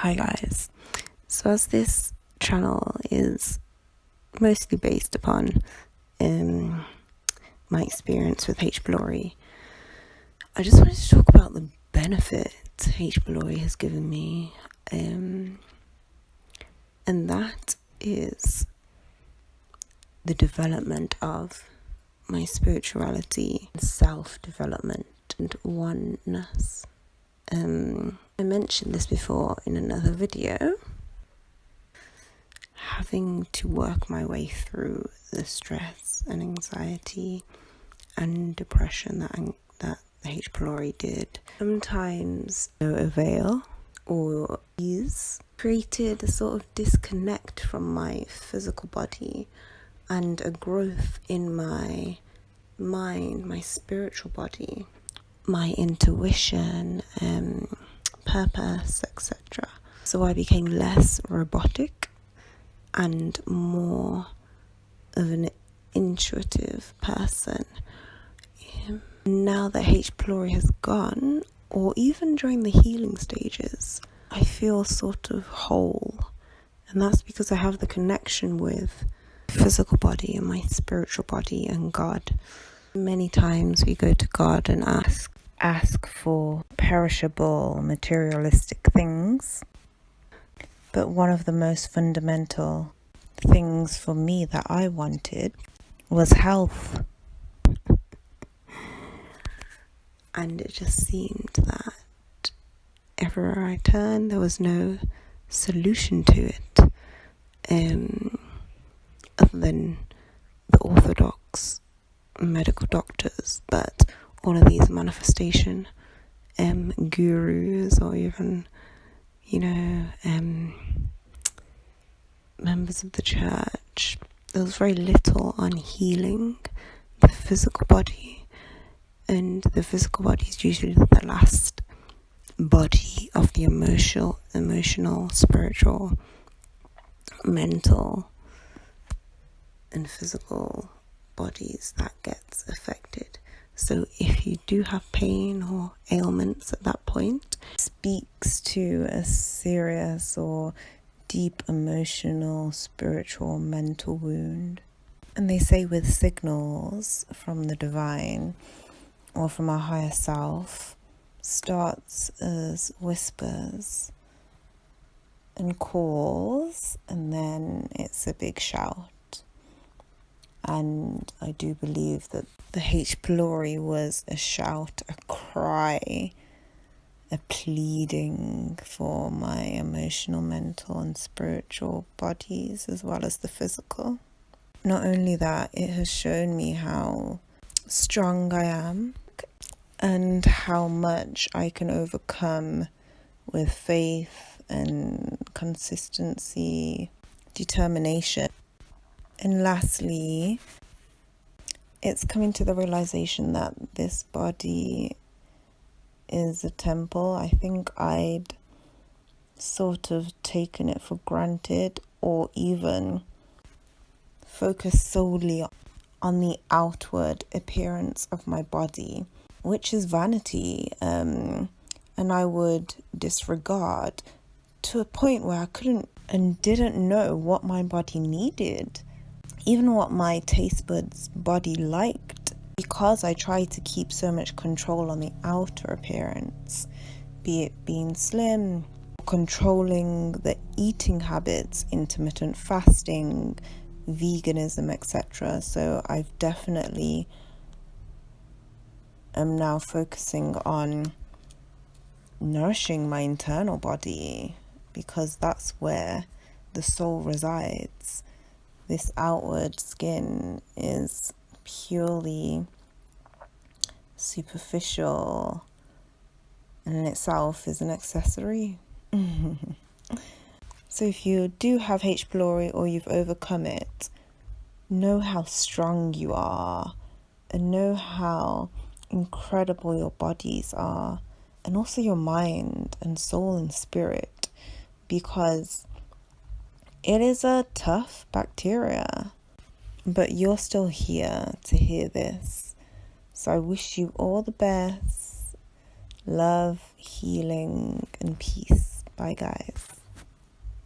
Hi guys, so as this channel is mostly based upon my experience with H. pylori, I just wanted to talk about the benefits H. pylori has given me, and that is the development of my spirituality, self-development and oneness. I mentioned this before in another video. Having to work my way through the stress and anxiety and depression that H. pylori did, sometimes no avail or ease, created a sort of disconnect from my physical body and a growth in my mind, my spiritual body, my intuition, purpose, etc. So I became less robotic and more of an intuitive person. Now that H. pylori has gone, or even during the healing stages, I feel sort of whole, and that's because I have the connection with physical body and my spiritual body and God. Many times we go to God and ask for perishable, materialistic things. But one of the most fundamental things for me that I wanted was health. And it just seemed that everywhere I turned, there was no solution to it, other than the orthodox medical doctors. But all of these manifestation gurus, or even members of the church, there was very little on healing the physical body, and the physical body is usually the last body of the emotional, spiritual, mental and physical bodies that gets affected. So if you do have pain or ailments at that point, it speaks to a serious or deep emotional, spiritual, mental wound. And they say with signals from the divine or from our higher self, starts as whispers and calls, and then it's a big shout. And I do believe that the H. pylori was a shout, a cry, a pleading for my emotional, mental and spiritual bodies, as well as the physical. Not only that, it has shown me how strong I am and how much I can overcome with faith and consistency, determination. And lastly, it's coming to the realization that this body is a temple. I think I'd sort of taken it for granted, or even focused solely on the outward appearance of my body, which is vanity, and I would disregard to a point where I couldn't and didn't know what my body needed, even what my taste buds body liked, because I tried to keep so much control on the outer appearance, be it being slim, controlling the eating habits, intermittent fasting, veganism, etc. So I've definitely am now focusing on nourishing my internal body, because that's where the soul resides. This outward skin is purely superficial and in itself is an accessory. So if you do have H. pylori or you've overcome it, know how strong you are and know how incredible your bodies are, and also your mind and soul and spirit, because it is a tough bacteria, but you're still here to hear this. So I wish you all the best. Love, healing, and peace. Bye, guys.